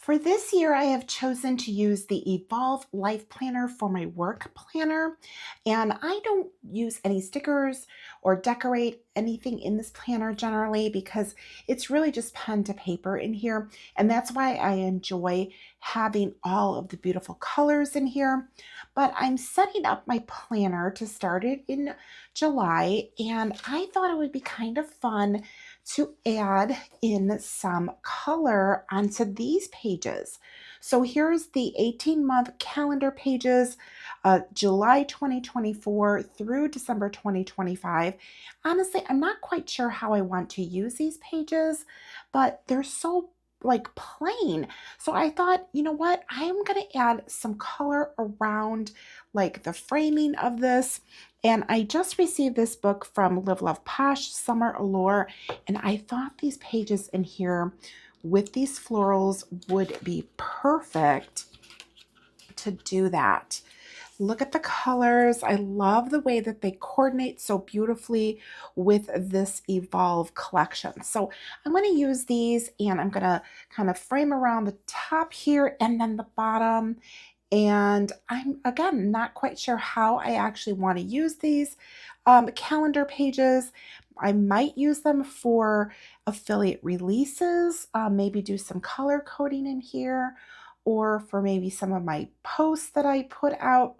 For this year, I have chosen to use the Evolve Life Planner for my work planner, and I don't use any stickers or decorate anything in this planner generally because it's really just pen to paper in here, and that's why I enjoy having all of the beautiful colors in here. But I'm setting up my planner to start it in July, and I thought it would be kind of fun to add in some color onto these pages. So here's the 18-month calendar pages, July 2024 through December 2025. Honestly, I'm not quite sure how I want to use these pages, but they're so like plain. So I thought, you know what? I'm going to add some color around like the framing of this. And I just received this book from Live Love Posh, Summer Allure, and I thought these pages in here with these florals would be perfect to do that. Look at the colors. I love the way that they coordinate so beautifully with this Evolve collection. So I'm going to use these and I'm going to kind of frame around the top here and then the bottom. And I'm, again, not quite sure how I actually want to use these calendar pages. I might use them for affiliate releases, maybe do some color coding in here, or for maybe some of my posts that I put out,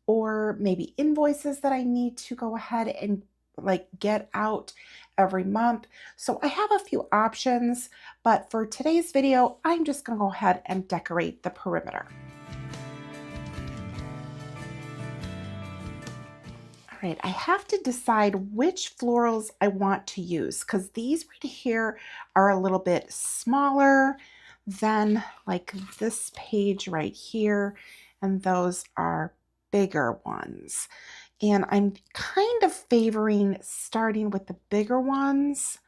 or maybe invoices that I need to go ahead and like get out every month. So I have a few options, but for today's video, I'm just gonna go ahead and decorate the perimeter. All right, I have to decide which florals I want to use because these right here are a little bit smaller than like this page right here, and those are bigger ones. And I'm kind of favoring starting with the bigger ones.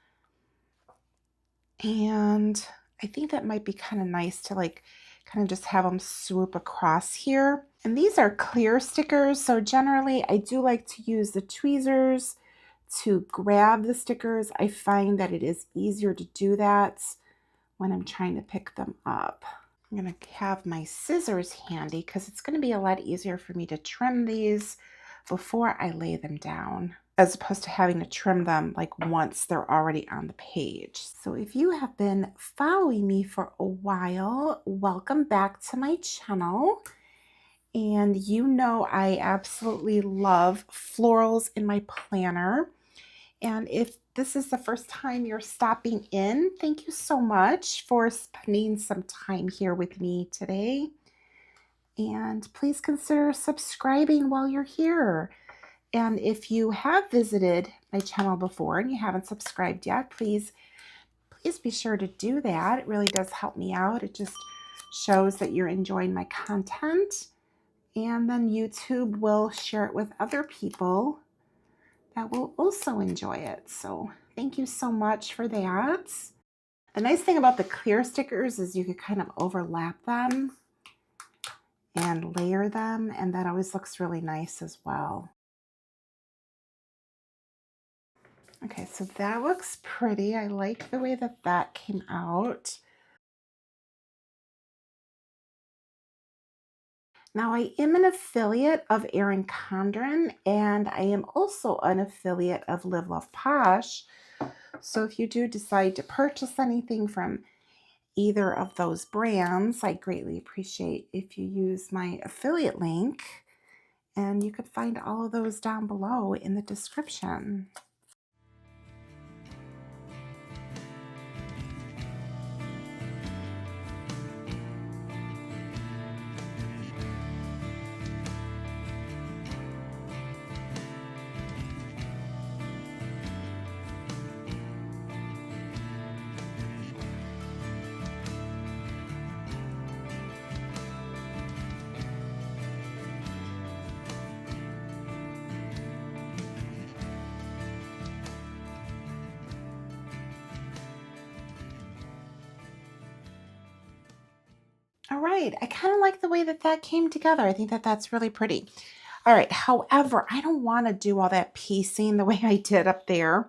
And I think that might be kind of nice to like kind of just have them swoop across here. And these are clear stickers, so generally I do like to use the tweezers to grab the stickers. I find that it is easier to do that when I'm trying to pick them up. I'm going to have my scissors handy because it's going to be a lot easier for me to trim these before I lay them down, as opposed to having to trim them like once they're already on the page. So if you have been following me for a while, welcome back to my channel. And you know I absolutely love florals in my planner. And if this is the first time you're stopping in, thank you so much for spending some time here with me today. And please consider subscribing while you're here. And if you have visited my channel before and you haven't subscribed yet, please be sure to do that. It really does help me out. It just shows that you're enjoying my content. And then YouTube will share it with other people that will also enjoy it. So thank you so much for that. The nice thing about the clear stickers is you could kind of overlap them and layer them, and that always looks really nice as well. Okay, so that looks pretty. I like the way that that came out. Now, I am an affiliate of Erin Condren, and I am also an affiliate of Live Love Posh. So if you do decide to purchase anything from either of those brands, I greatly appreciate if you use my affiliate link, and you could find all of those down below in the description. All right, I kind of like the way that that came together. I think that that's really pretty. All right, however, I don't want to do all that piecing the way I did up there.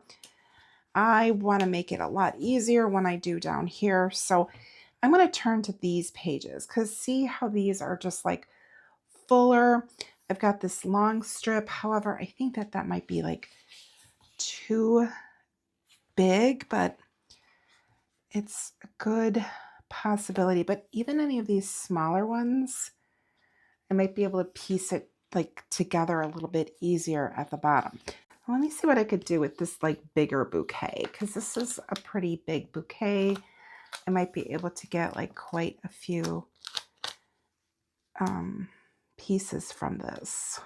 I want to make it a lot easier when I do down here. So I'm going to turn to these pages because see how these are just like fuller. I've got this long strip. However, I think that that might be like too big, but it's a good possibility. But even any of these smaller ones, I might be able to piece it like together a little bit easier at the bottom. Let me see what I could do with this like bigger bouquet, because this is a pretty big bouquet. I might be able to get like quite a few pieces from this.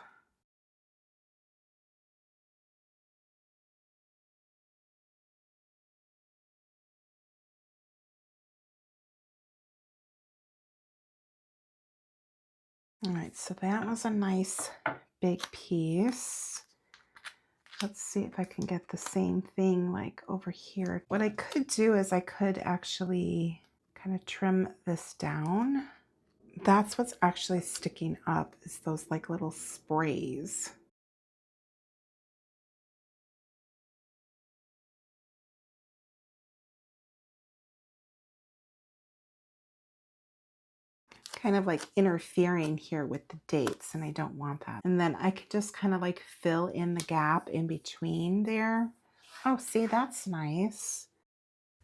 All right, so that was a nice big piece. Let's see if I can get the same thing like over here. What I could do is I could actually kind of trim this down. That's what's actually sticking up, is those like little sprays. Kind of like interfering here with the dates, and I don't want that. And then I could just kind of like fill in the gap in between there. Oh, see, that's nice.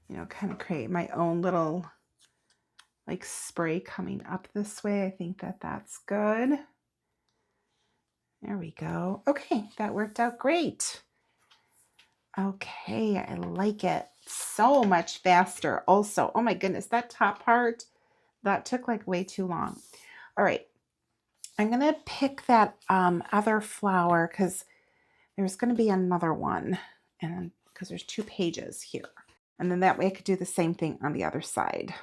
You know, kind of create my own little like spray coming up this way. I think that that's good. There we go. Okay, that worked out great. Okay, I like it so much faster. Also, oh my goodness, that top part, that took like way too long. All right, I'm gonna pick that other flower because there's gonna be another one, and because there's 2 pages here. And then that way I could do the same thing on the other side.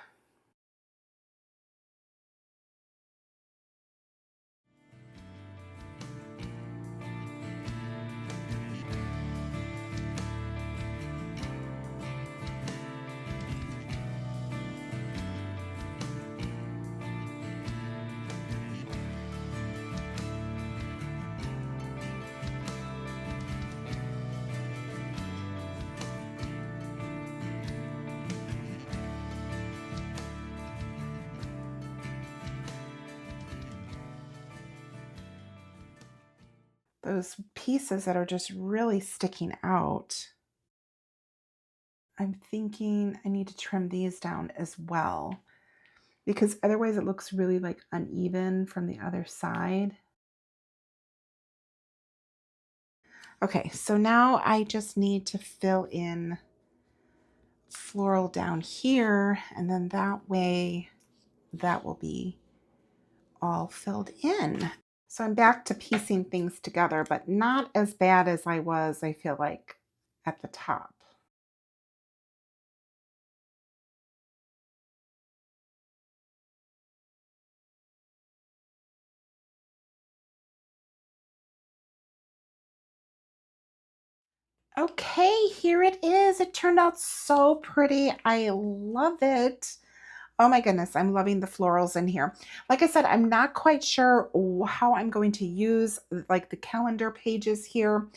Those pieces that are just really sticking out, I'm thinking I need to trim these down as well, because otherwise it looks really like uneven from the other side. Okay, so now I just need to fill in floral down here, and then that way that will be all filled in. So I'm back to piecing things together, but not as bad as I was, I feel like, at the top. Okay, here it is. It turned out so pretty. I love it. Oh my goodness, I'm loving the florals in here. Like I said, I'm not quite sure how I'm going to use like the calendar pages here.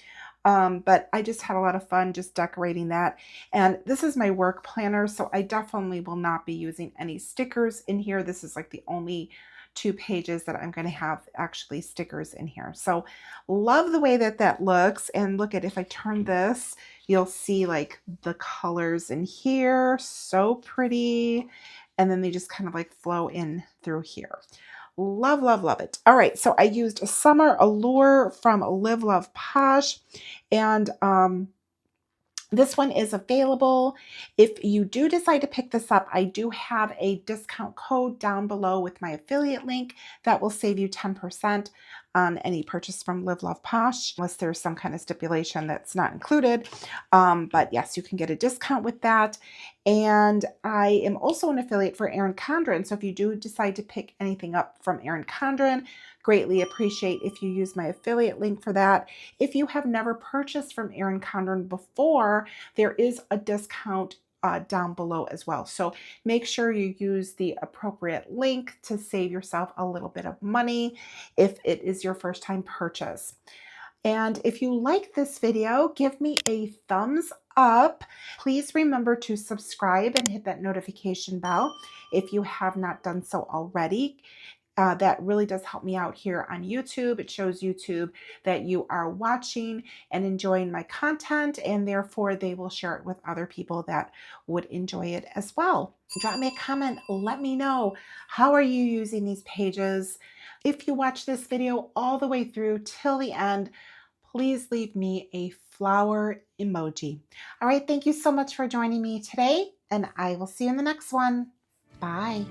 But I just had a lot of fun just decorating that. And this is my work planner, so I definitely will not be using any stickers in here. This is like the only 2 pages that I'm going to have actually stickers in here. So love the way that that looks. And look at, if I turn this, you'll see like the colors in here. So pretty. And then they just kind of like flow in through here. Love, love, love it. All right, so I used a Summer Allure from Live Love Posh, and this one is available. If you do decide to pick this up, I do have a discount code down below with my affiliate link that will save you 10% on any purchase from Live Love Posh, unless there's some kind of stipulation that's not included. But yes, you can get a discount with that. And I am also an affiliate for Erin Condren. So if you do decide to pick anything up from Erin Condren, greatly appreciate if you use my affiliate link for that. If you have never purchased from Erin Condren before, there is a discount down below as well. So make sure you use the appropriate link to save yourself a little bit of money if it is your first time purchase. And if you like this video, give me a thumbs up. Please remember to subscribe and hit that notification bell if you have not done so already. That really does help me out here on YouTube. It shows YouTube that you are watching and enjoying my content, and therefore they will share it with other people that would enjoy it as well. Drop me a comment. Let me know, how are you using these pages? If you watch this video all the way through till the end, please leave me a flower emoji. All right, thank you so much for joining me today, and I will see you in the next one. Bye.